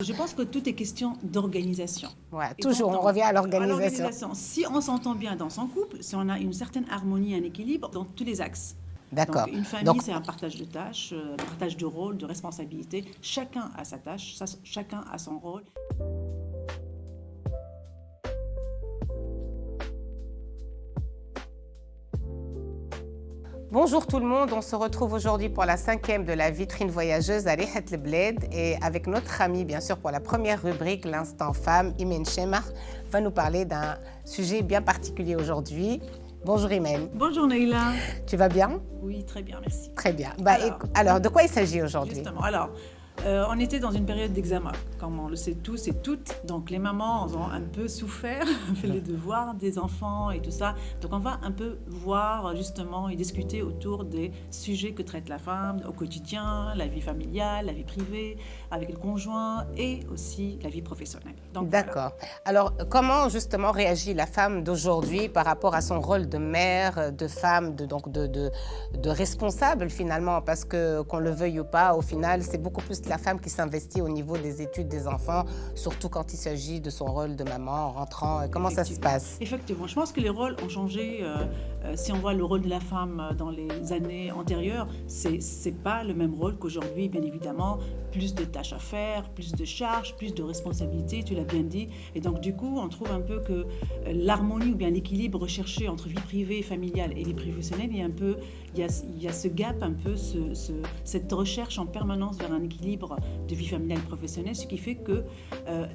Je pense que tout est question d'organisation. Ouais, Et toujours, on revient à l'organisation. Si on s'entend bien dans son couple, si on a une certaine harmonie, un équilibre dans tous les axes. Donc, D'accord. une famille, c'est un partage de tâches, un partage de rôles, de responsabilités. Chacun a sa tâche, chacun a son rôle. Bonjour tout le monde, on se retrouve aujourd'hui pour la 5e de la vitrine voyageuse à Rihat El Bled et avec notre amie, bien sûr, pour la première rubrique, l'instant femme, Imen Chemar, va nous parler d'un sujet bien particulier aujourd'hui. Bonjour Imen. Bonjour Neila. Tu vas bien? Oui, très bien, merci. Très bien. Alors, de quoi il s'agit aujourd'hui? Justement, on était dans une période d'examen, comme on le sait tous et toutes. Donc les mamans ont un peu souffert, fait les devoirs des enfants et tout ça. Donc on va un peu voir justement et discuter autour des sujets que traite la femme au quotidien, la vie familiale, la vie privée, avec le conjoint et aussi la vie professionnelle. Donc, d'accord. Voilà. Alors comment justement réagit la femme d'aujourd'hui par rapport à son rôle de mère, de femme, de responsable finalement, parce que qu'on le veuille ou pas, au final c'est beaucoup plus la femme qui s'investit au niveau des études des enfants, surtout quand il s'agit de son rôle de maman en rentrant. Comment ça se passe? Effectivement, je pense que les rôles ont changé. Si on voit le rôle de la femme dans les années antérieures, c'est pas le même rôle qu'aujourd'hui, bien évidemment. Plus de tâches à faire, plus de charges, plus de responsabilités, tu l'as bien dit. Et donc du coup, on trouve un peu que l'harmonie ou bien l'équilibre recherché entre vie privée, familiale et vie professionnelle, il y a ce gap un peu, cette recherche en permanence vers un équilibre de vie familiale et professionnelle, ce qui fait que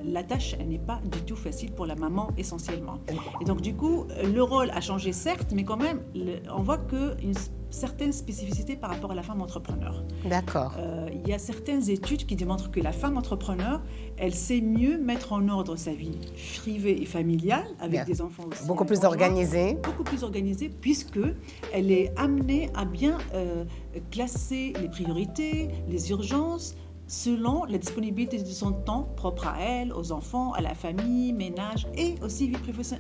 la tâche, elle n'est pas du tout facile pour la maman essentiellement. Et donc du coup, le rôle a changé certes, mais quand même, on voit qu'une certaines spécificités par rapport à la femme entrepreneur. D'accord. Il y a certaines études qui démontrent que la femme entrepreneur, elle sait mieux mettre en ordre sa vie privée et familiale, avec des enfants aussi. Beaucoup plus organisée. Beaucoup plus organisée, puisqu'elle est amenée à bien classer les priorités, les urgences, selon la disponibilité de son temps propre à elle, aux enfants, à la famille, ménage et aussi vie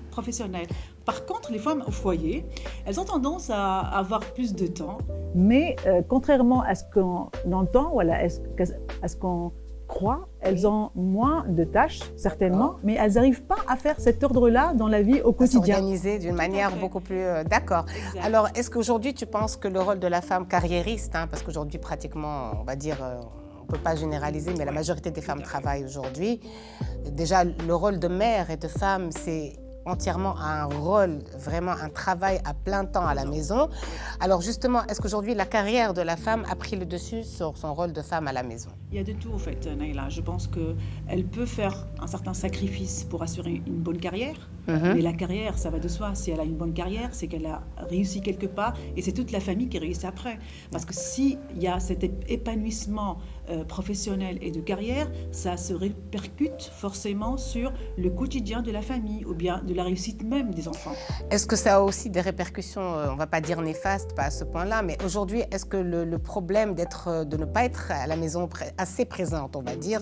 professionnelle. Par contre, les femmes au foyer, elles ont tendance à avoir plus de temps. Mais contrairement à ce qu'on entend, voilà, à ce qu'on croit, elles ont moins de tâches, certainement, mais elles n'arrivent pas à faire cet ordre-là dans la vie au quotidien. S'organiser d'une manière beaucoup plus... D'accord. Exact. Alors, est-ce qu'aujourd'hui, tu penses que le rôle de la femme carriériste, parce qu'aujourd'hui, pratiquement, on va dire... on ne peut pas généraliser, mais la majorité des femmes travaillent aujourd'hui. Déjà, le rôle de mère et de femme, c'est entièrement un rôle, vraiment un travail à plein temps à la maison. Alors justement, est-ce qu'aujourd'hui, la carrière de la femme a pris le dessus sur son rôle de femme à la maison? Il y a de tout, en fait, Naïla. Je pense qu'elle peut faire un certain sacrifice pour assurer une bonne carrière. Mais la carrière, ça va de soi. Si elle a une bonne carrière, c'est qu'elle a réussi quelque part et c'est toute la famille qui réussit après. Parce que s'il y a cet épanouissement professionnel et de carrière, ça se répercute forcément sur le quotidien de la famille ou bien de la réussite même des enfants. Est-ce que ça a aussi des répercussions, on ne va pas dire néfastes, pas à ce point-là, mais aujourd'hui, est-ce que le problème de ne pas être à la maison assez présente, on va dire,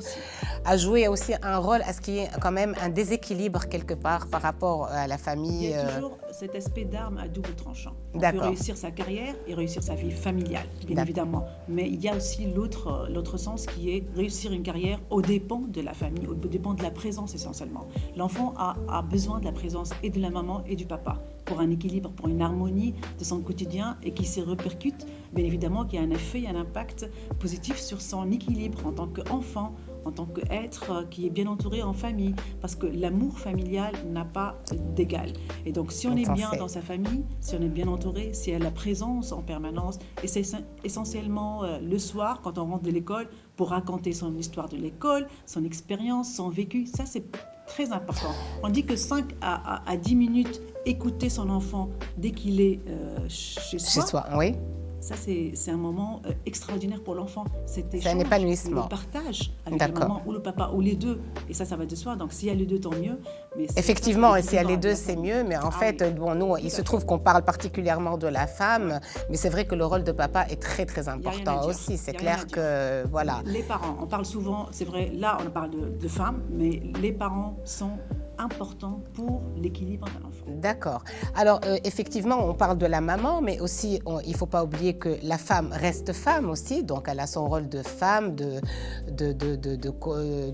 a joué aussi un rôle à ce qu'il y ait quand même un déséquilibre quelque part par rapport à la famille? Il y a toujours cet aspect d'arme à double tranchant. On D'accord. peut réussir sa carrière et réussir sa vie familiale, bien évidemment. Mais il y a aussi l'autre sens qui est réussir une carrière aux dépens de la famille, aux dépens de la présence essentiellement. L'enfant a besoin de la présence et de la maman et du papa pour un équilibre, pour une harmonie de son quotidien et qui se répercute, bien évidemment, qui a un effet et un impact positif sur son équilibre en tant qu'enfant, en tant qu'être qui est bien entouré en famille, parce que l'amour familial n'a pas d'égal. Et donc, si on est bien dans sa famille, si on est bien entouré, si elle a la présence en permanence, et c'est essentiellement le soir, quand on rentre de l'école, pour raconter son histoire de l'école, son expérience, son vécu, ça c'est très important. On dit que 5 à 10 minutes écouter son enfant dès qu'il est chez soi. Chez soi, oui. Ça, c'est un moment extraordinaire pour l'enfant. C'est un épanouissement. Le partage avec la maman ou le papa, ou les deux. Et ça va de soi. Donc, s'il y a les deux, tant mieux. Mais effectivement, et s'il y a les deux, c'est mieux. Mais en fait, bon, nous, il se trouve qu'on parle particulièrement de la femme. Mais c'est vrai que le rôle de papa est très, très important aussi. C'est clair que, voilà. Les parents, on parle souvent, c'est vrai, là, on parle de femmes, mais les parents sont important pour l'équilibre d'un enfant. D'accord. Alors, effectivement, on parle de la maman, mais aussi, il ne faut pas oublier que la femme reste femme aussi, donc elle a son rôle de femme, de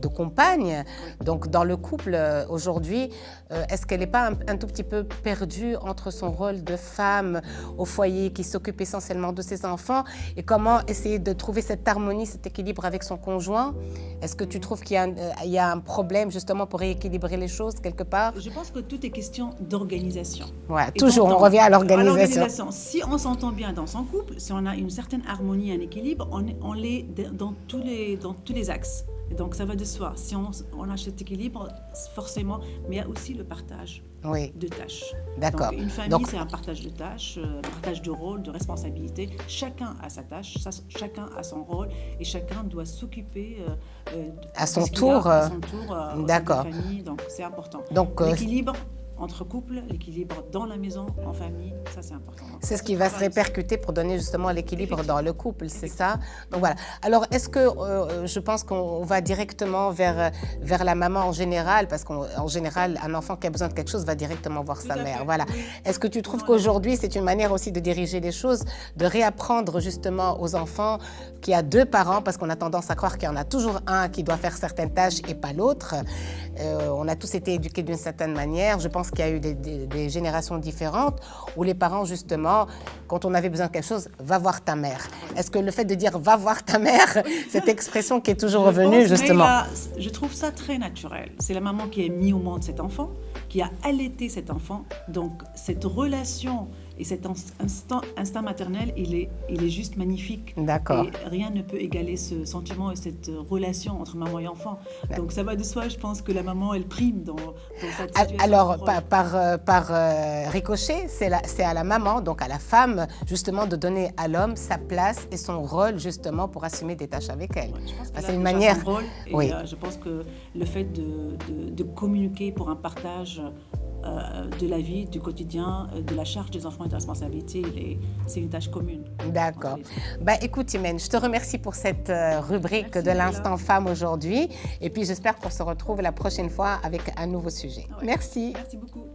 compagne. Donc, dans le couple, aujourd'hui, est-ce qu'elle n'est pas un tout petit peu perdue entre son rôle de femme au foyer qui s'occupe essentiellement de ses enfants et comment essayer de trouver cette harmonie, cet équilibre avec son conjoint? Est-ce que tu trouves qu'il y a un problème justement pour rééquilibrer les choses quelque part? Je pense que tout est question d'organisation. Ouais, toujours, on revient à l'organisation. Si on s'entend bien dans son couple, si on a une certaine harmonie, un équilibre, on l'est dans tous les axes. Et donc ça va de soi. Si on a cet équilibre, forcément, mais il y a aussi le partage de tâches. D'accord. Donc une famille, c'est un partage de tâches, partage de rôles, de responsabilités. Chacun a sa tâche, chacun a son rôle et chacun doit s'occuper à son tour. D'accord. De la famille. Donc c'est important. Donc l'équilibre entre couples, l'équilibre dans la maison, en famille, ça c'est important. C'est ce qui va se répercuter pour donner justement l'équilibre dans le couple, c'est ça? Donc voilà. Alors est-ce que je pense qu'on va directement vers la maman en général, parce qu'en général, un enfant qui a besoin de quelque chose va directement voir sa mère. Voilà. Est-ce que tu trouves qu'aujourd'hui, c'est une manière aussi de diriger les choses, de réapprendre justement aux enfants qu'il y a deux parents, parce qu'on a tendance à croire qu'il y en a toujours un qui doit faire certaines tâches et pas l'autre. On a tous été éduqués d'une certaine manière. Je pense qu'il y a eu des générations différentes où les parents, justement, quand on avait besoin de quelque chose, va voir ta mère. Est-ce que le fait de dire va voir ta mère, cette expression qui est toujours revenue, justement. Je trouve ça très naturel. C'est la maman qui a mis au monde cet enfant, qui a allaité cet enfant. Donc, cette relation et cet instinct maternel, il est juste magnifique. D'accord. Et rien ne peut égaler ce sentiment et cette relation entre maman et enfant. Donc ça va de soi, je pense que la maman, elle prime dans cette situation. Alors, par ricochet, c'est à la maman, donc à la femme, justement, de donner à l'homme sa place et son rôle, justement, pour assumer des tâches avec elle. Ouais, je pense c'est une manière. Son rôle, et je pense que le fait de communiquer pour un partage de la vie, du quotidien, de la charge des enfants et de la responsabilité, c'est une tâche commune. D'accord. Écoute, Imen, je te remercie pour cette rubrique de l'instant femme aujourd'hui. Et puis, j'espère qu'on se retrouve la prochaine fois avec un nouveau sujet. Ouais. Merci. Merci beaucoup.